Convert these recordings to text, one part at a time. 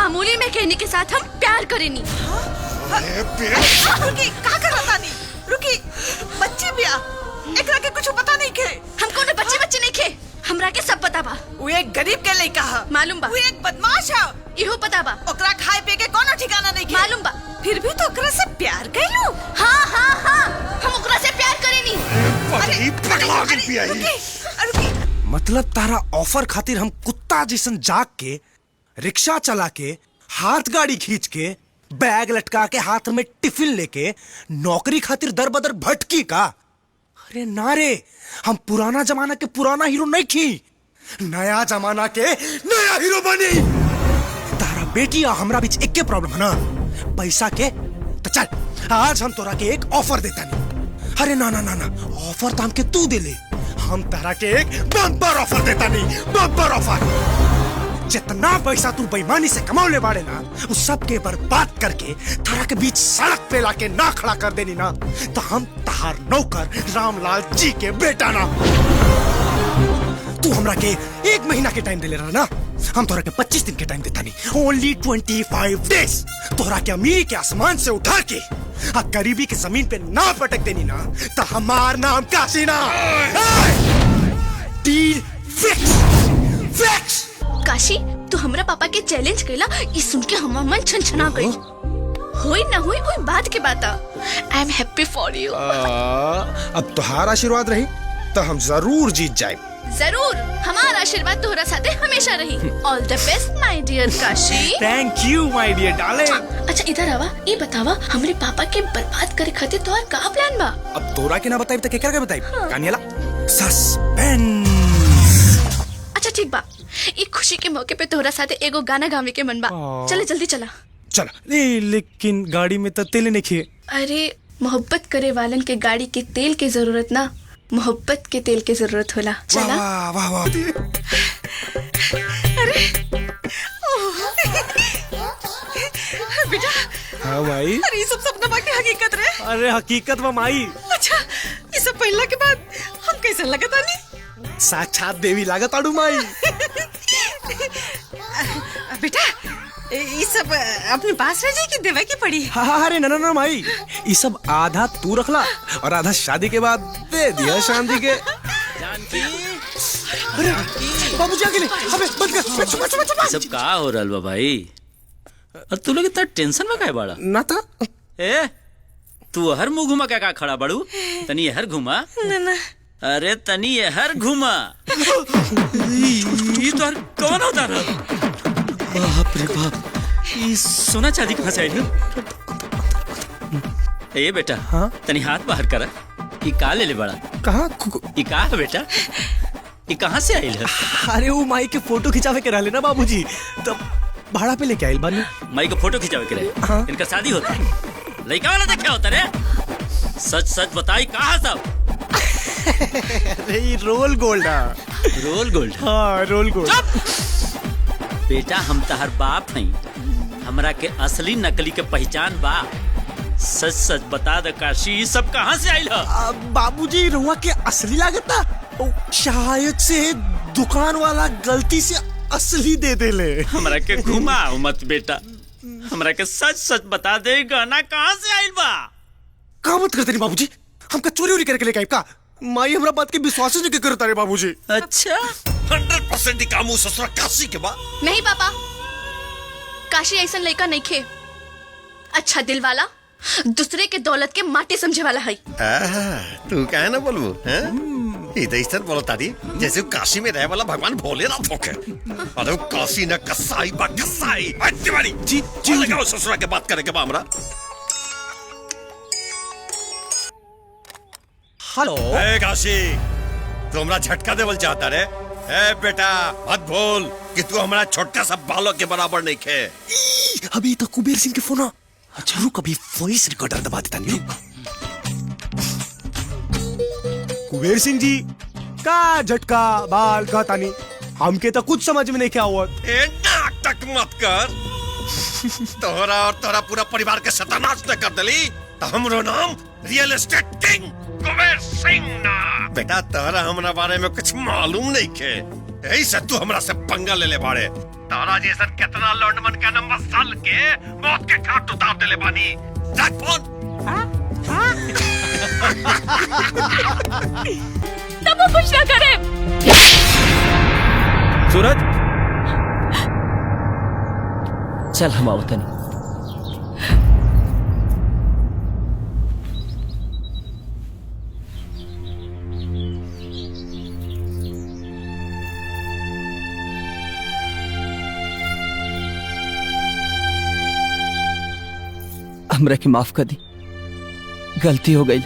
मामूली मैकेनिक के साथ हम प्यार करेनी। रुकी, का करता नहीं? रुकी, बच्ची बिया, एकरा के कुछ पता नहीं के। हमको ने बच्चे नहीं खे, हमरा के सब पता बा। वो एक गरीब के लइका है, मालूम बा। वो एक बदमाश है, इहो पता बा। ओकरा खाए पे के कोनो ठिकाना नहीं के, मालूम बा। फिर भी तो ओकरा से प्यार कैलू। हाँ, हम ओकरा से प्यार करेनी। रुकी, मतलब तारा ऑफर खातिर हम कुत्ता जैसन जाग के, रिक्शा चला के, हाथ गाड़ी खींच के, बैग लटका के, हाथ में टिफिन लेके नौकरी खातिर दर बदर भटकी का? अरे ना रे, हम पुराना जमाना के पुराना हीरो नहीं थी, नया जमाना के नया हीरो बनी। तारा बेटी और हमरा बीच एक के प्रॉब्लम है ना, पैसा के। तो चल आज हम तोरा के एक ऑफर देता नहीं। अरे ना ना ना ना, ऑफर तो हमके तू दे ले, हम तारा के एक बम्पर ऑफर देता नहीं, बम्पर ऑफर। जितना पैसा तू बेईमानी से कमाने बाड़े ना, उस सब के बर्बाद करके तारा के बीच सड़क पे लाके ना खड़ा कर देनी ना, तो हम तहार नौकर रामलाल जी के बेटा ना। तू हमरा के 1 महीना के टाइम दे ले रहा ना, हम तोरा के 25 दिन के टाइम देता नहीं, ओनली 25 डेज। तोरा के अमीरी के आसमान से उठा के आ गरीबी के जमीन पे ना पटक देनी ना, तो हमार नाम काशी ना। Deal fix, fix. काशी, तू हमरा पापा के चैलेंज कैला, ये सुन के हमार मन छनछना गई। होई ना होई कोई बात के बात। I am happy for you. अब तुहार आशीर्वाद रही तो हम जरूर जीत जाए। जरूर, हमारा आशीर्वाद तोहरा साथे हमेशा रही। All the best my dear Kashi. Thank you my dear darling. अच्छा इधर आवा, ये बतावा हमरे पापा के बर्बाद करे खातिर तोहार का प्लान बा? अब तोरा के ना बताई तो केकरा के बताई? कानियाला सस्पेंस। अच्छा ठीक बा, ये खुशी के मौके पे तोहरा साथे एगो गाना गावे के मन बा। चले जल्दी चला। चला। लेकिन गाड़ी में तो तेल नहीं खे। अरे मोहब्बत करे वालन के गाड़ी के तेल की जरूरत ना, मोहब्बत के तेल की जरूरत होला। चला। वाह वाह वाह। अरे बेटा। हाँ माई। अरे ये सब सपना बाकी हकीकत रे। अरे हकीकत में माई। अच्छा, ये सब पहला के बाद हम कैसे लगता नहीं? साक्षात देवी लागत आड़ू माई। बेटा, ये सब अपने पास रह जाए कि देवे की पड़ी? हाँ अरे ना ना माई, ये सब आधा तू रखला और आधा शादी के बाद दे दिया शांति के। अरे बाबूजी आगे ले, अबे बंद कर। चुप। सब का हो रहल बा भाई? और तू लोग इतना टेंशन में काहे बाड़ा? ना था। ए, तू हर मुंह घुमा क्या खड़ा बाड़ू? तनी हर घुमा। ना। अरे तनी हर घुमा। ये तो हर कौन होता रहा? बाप रे बाप, ये सोना चांदी कहाँ से आई? ए बेटा, हाँ? तनी हाथ बाहर करा। ये का ले बड़ा? कहाँ? ये का है बेटा? ये कहाँ से आई है? अरे वो माई के फोटो खिंचावे के रहले ना बाबूजी, तब भाड़ा पे लेके आइल बानी। माई को फोटो खिंचावे के रहे? हाँ। इनका शादी होता है? लड़का वाला तो क्या होता रे? सच सच बताई कहाँ सब? अरे रोल गोल्ड। Roll gold? हाँ रोल गोल्ड। बेटा हम तहर बाप हैं, हमरा के असली नकली के पहचान बा। सच सच बता दे काशी, ये सब कहाँ से आइल है? बाबूजी रुआ के असली लागत ना, शायद से दुकान वाला गलती से असली दे दे ले। हमरा के घुमाओ मत बेटा, हमरा के सच सच बता दे गाना कहाँ से आइल बा? का मत करते नहीं बाबूजी, हमका चोरी उरी करके लेके आइब का? माई हमरा बात के विश्वास नहीं करता रे बाबूजी। अच्छा 100% कामू ससुरा काशी के बा। नहीं पापा, काशी ऐसा लड़का नहीं खे। अच्छा दिल वाला, दूसरे के दौलत के माटी समझे वाला है। तू क्या है ना बोलबू? इधर बोलो तारी जैसे काशी में रहे वाला भगवान भोलेनाथ होके। अरे काशी न कसाई बा कसाई। तिवारी जी जी लगाओ ससुरा के बात करे के बा हमरा। हेलो। ए काशी, तू हमरा झटका देवल चाहता रे? ए बेटा मत भूल कि तू हमारा छोटा सा बालक के बराबर नहीं खे। अभी तो कुबेर सिंह के फोन। अच्छा रुक, अभी वॉइस रिकॉर्डर दबा देता नहीं। कुबेर सिंह जी का झटका बाल का तानी, हमके तो कुछ समझ में नहीं क्या हुआ। ए नाटक मत कर। तोहरा और तोहरा पूरा परिवार के सत्यानाश न कर दली तो हमरो नाम real estate king Kuber Singh ना। बेटा तोहरा हमरा बारे में कुछ मालूम नहीं खे। यही से तू हमरा से पंगा ले बाड़े। तारा जैसन कितना लौंडमन का नंबर साल के मौत के घाट उतार देले बानी। रख फोन। तब वो कुछ ना करे। सूरज चल हम आओ तनी। हमरा के माफ कर दी, गलती हो गई।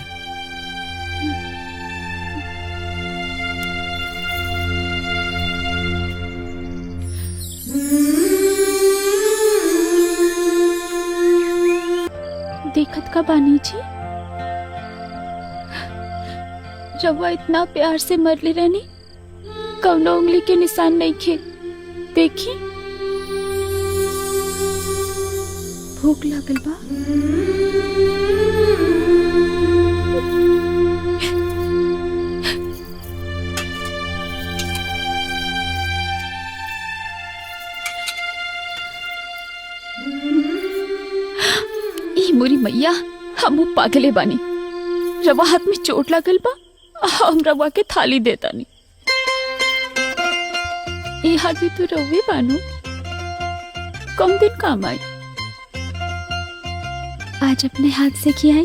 देखत का बानी जी, रवा इतना प्यार से मरले रहनी, कौनो उंगली के निशान नहीं खे। देखी भूख लागल बा। ई मोरी मैया, हम पागले बानी। रवा हाथ में चोट लागल बा, हम रवा के थाली देता नहीं। ये हाथ भी तो रवे बानू, कम दिन काम आई। आज अपने हाथ से किया है।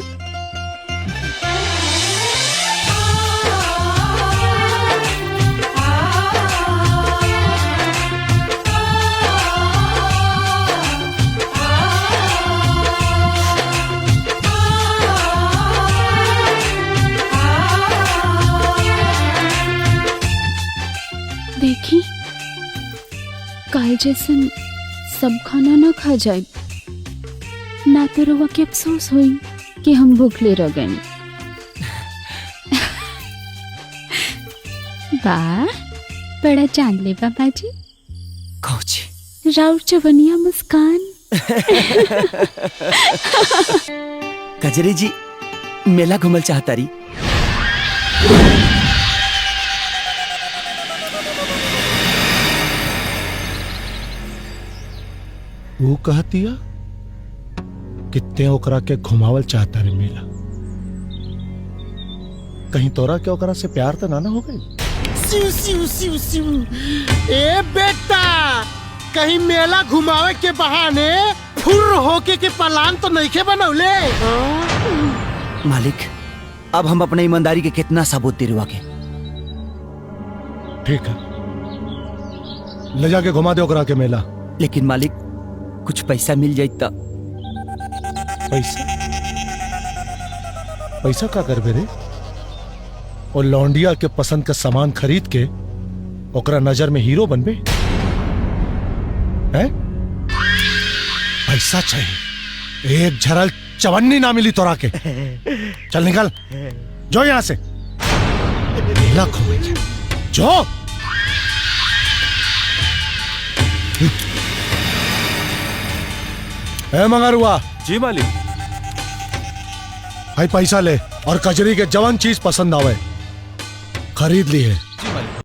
देखी काल जैसन सब खाना ना खा जाए ना, तो रवा के अफसोस हुई कि हम भूखले रह गए। वाह बड़ा जान ले बाबा जी। कौची राउर चवनिया मुस्कान। कजरी जी मेला घूमल चाहता रही। वो कहतिया कितने ओकरा के घुमावल चाहता रे मेला। कहीं तोरा के ओकरा से प्यार तो ना हो गई? सिउ सिउ सिउ सिउ। ए बेटा, कहीं मेला घुमावे के बहाने फुर्र होके के पलान तो नहीं के बनौले? मालिक अब हम अपने ईमानदारी के कितना सबूत दिलवा के। ठीक है, ले जाके घुमा दे ओकरा के मेला। लेकिन मालिक कुछ पैसा मिल जाए तो। पैसा? पैसा का करबे रे? और लौंडिया के पसंद का सामान खरीद के ओकरा नजर में हीरो बनबे हैं? पैसा चाहिए, एक झरल चवन्नी ना मिली तोरा के। चल निकल जो यहां से, मेला घूमेंगे जो। ए मंगरुआ। जी मालिक। भाई पैसा ले और कजरी के जवान चीज पसंद आवे खरीद ली है।